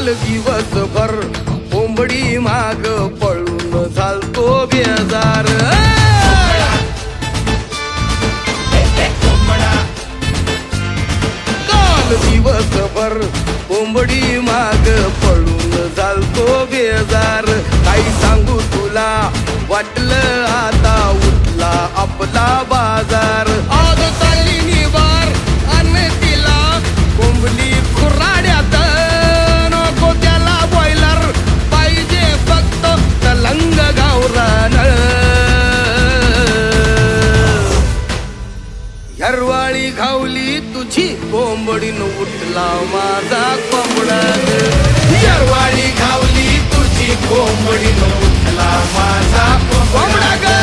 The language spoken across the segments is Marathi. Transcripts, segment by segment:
दिवसभर कोंबडी माग पळून झालतो बेजार काल दिवसभर कोंबडी माग पळून झालतो बेजार काही सांगू तुला वाटलं आता उठला आपला बाजार आज चालली निवार आणि तिला कोंबडी खुराड्यात नको त्याला बॉयलर पाहिजे फक्त तलंग गावरान हरवाळी घावली तुझी कोंबडीन उठला माझा कोंबडा हरवाळी घावली तुझी कोंबडीन उठला माझा कोंबडा ग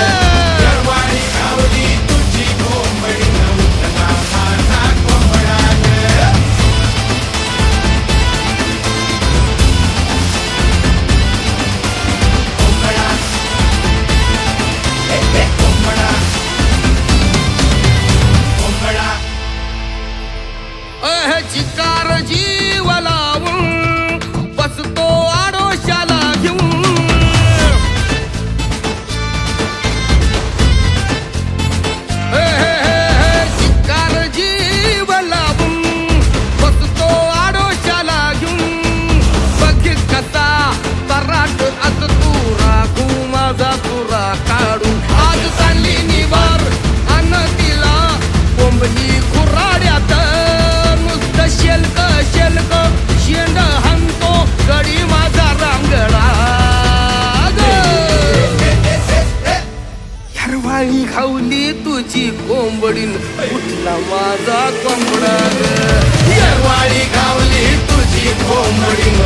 हरवाळी घावली तुझी कोंबडीन उठला माझा कोंबडा ग कोंबडा कोंबडा कोंबडा चिकार जीव लावून बसतो आडोशाला घेऊन चिकार जीव लावून बसतो आडोशाला घेऊन बघ कसा तराट अस तू राखू माझा तुरा काढू आज चालली निवार अन तिला कोंबडी खुराड्यात शेल्क शेल्क शेंड हंतो गडी माझा रांगडा हरवाळी खावली तुझी कोंबडीन उठला माझा कोंबडा हरवाळी खावली तुझी कोंबडीन